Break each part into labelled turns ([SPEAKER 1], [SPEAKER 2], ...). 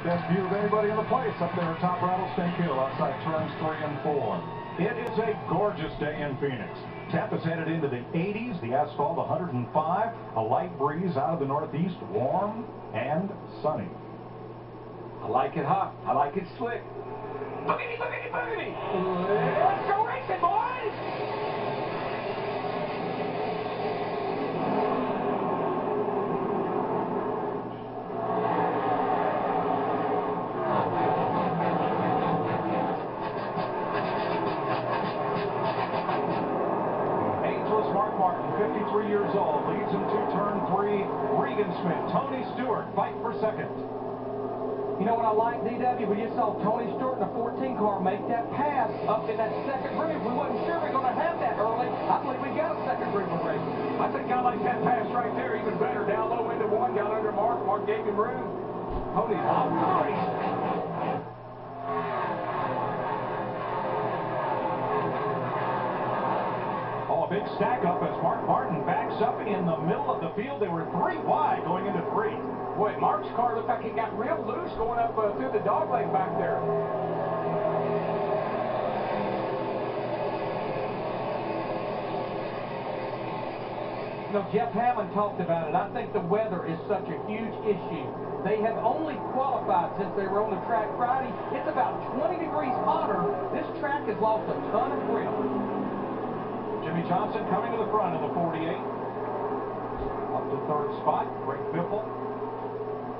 [SPEAKER 1] best view of anybody in the place up there at Top Rattlesnake Hill outside turns 3 and 4. It is a gorgeous day in Phoenix. Temp is headed into the 80s, the asphalt 105, a light breeze out of the northeast, warm and sunny.
[SPEAKER 2] I like it hot. I like it slick. Boogity, boogity, boogity. Let's go racing, boys!
[SPEAKER 1] Martin, 53 years old, leads into turn 3. Regan Smith, Tony Stewart fight for second.
[SPEAKER 3] You know what I like, DW? We just saw Tony Stewart in a 14 car make that pass up in that second groove. We wasn't sure we were going to have that early. I believe we got a second groove already.
[SPEAKER 2] I think I like that pass right there even better. Down low into one, got under Mark. Mark gave him room. Tony's off the race.
[SPEAKER 1] A big stack up as Mark Martin backs up in the middle of the field. They were 3 wide going into 3.
[SPEAKER 2] Boy, Mark's car looked like it got real loose going up through the dog leg back there.
[SPEAKER 3] You know, Jeff Hammond talked about it. I think the weather is such a huge issue. They have only qualified since they were on the track Friday. It's about 20 degrees hotter. This track has lost a ton of grip.
[SPEAKER 1] Jimmy Johnson coming to the front of the 48. Up to third spot. Greg Biffle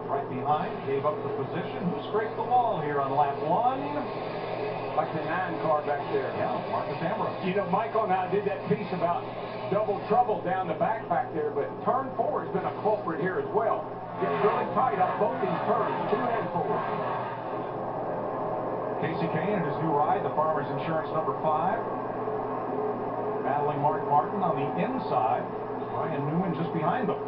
[SPEAKER 1] right behind. Gave up the position. Who scraped the wall here on lap 1?
[SPEAKER 2] Like the 9 car back there.
[SPEAKER 1] Yeah, Marcus Ambrose.
[SPEAKER 2] You know, Michael and I did that piece about double trouble down the back there, but turn 4 has been a culprit here as well. Gets really tight up both these turns, 2 and 4.
[SPEAKER 1] Casey Kane and his new ride, the Farmers Insurance number 5. Battling Mark Martin on the inside. Ryan Newman just behind them.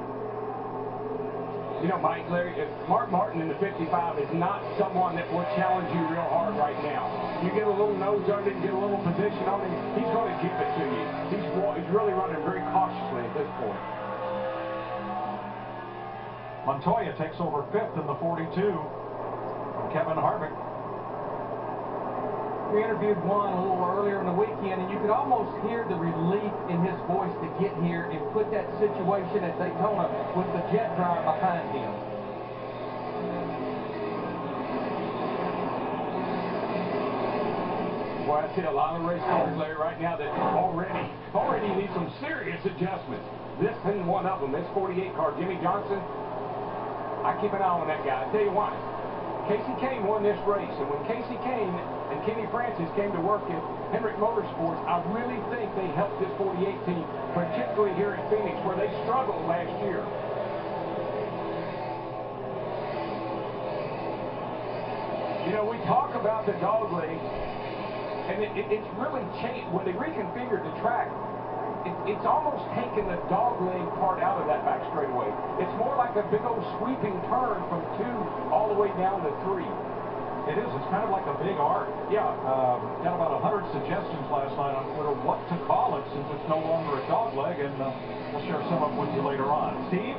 [SPEAKER 2] You know, Mike, Larry, Mark Martin in the 55 is not someone that will challenge you real hard right now. You get a little nose under him, get a little position on him, he's going to keep it to you. He's really running very cautiously at this point.
[SPEAKER 1] Montoya takes over 5th in the 42 from Kevin Harvick.
[SPEAKER 3] We interviewed Juan a little earlier in the weekend, and you could almost hear the relief in his voice to get here and put that situation at Daytona with the jet drive behind him.
[SPEAKER 2] Well, I see a lot of race cars, Larry, right now that already need some serious adjustments. This isn't one of them. This 48 car, Jimmy Johnson, I keep an eye on that guy. I tell you why. Casey Kane won this race, and when Casey Kane and Kenny Francis came to work at Hendrick Motorsports, I really think they helped this 48 team, particularly here in Phoenix, where they struggled last year. You know, we talk about the dog leg, and it's really changed. When they reconfigured the track, it's almost taken the dog leg part out of that back straightaway. It's more like a big old sweeping turn from 2 all the way down to 3.
[SPEAKER 1] It is. It's kind of like a big arc.
[SPEAKER 2] Yeah.
[SPEAKER 1] Got about 100 suggestions last night on Twitter what to call it since it's no longer a dog leg, and we'll share some of them with you later on. Steve?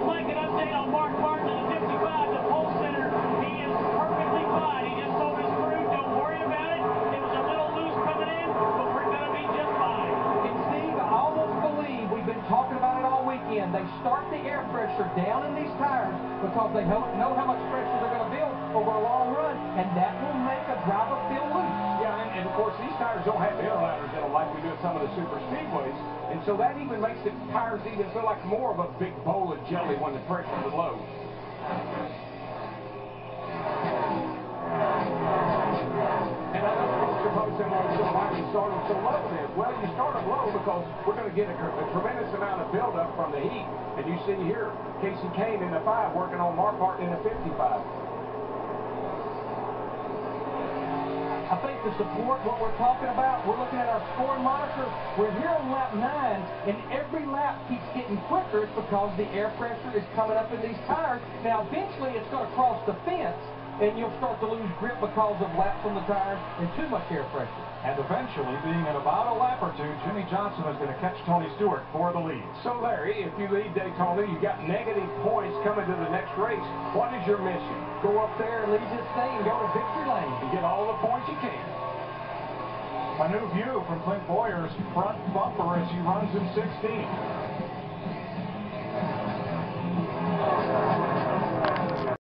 [SPEAKER 4] Mike, an update on Mark Martin in the 55, the pole center. He is perfectly fine. He just told his crew, don't worry about it. It was a little loose coming in, but we're going to be just fine.
[SPEAKER 3] And Steve, I almost believe we've been talking about it all weekend. They start the air pressure down in these tires because they know how much pressure they're going to build over a long run, and that will make a driver feel loose.
[SPEAKER 2] Yeah, and of course, these tires don't have interladders in them like we do at some of the super speedways, and so that even makes the tires even feel like more of a big bowl of jelly when the pressure is low. And I know Mr. Posen wants to know why we start them so low then. Well, you start them low because we're going to get a tremendous amount of buildup from the heat. And you see here, Casey Kane in the 5 working on Mark Martin in the 55.
[SPEAKER 3] I think to support what we're talking about, we're looking at our scoring monitor. We're here on lap 9, and every lap keeps getting quicker. It's because the air pressure is coming up in these tires. Now, eventually, it's going to cross the fence, and you'll start to lose grip because of laps on the tires and too much air pressure.
[SPEAKER 1] And eventually, being in about a lap or two, Jimmy Johnson is going to catch Tony Stewart for the lead.
[SPEAKER 2] So, Larry, if you lead Daytona, you got negative points coming to the next race. What is your mission?
[SPEAKER 3] Go up there and lead this thing and go to victory lane.
[SPEAKER 2] And get all the points you can.
[SPEAKER 1] A new view from Clint Boyer's front bumper as he runs in 16.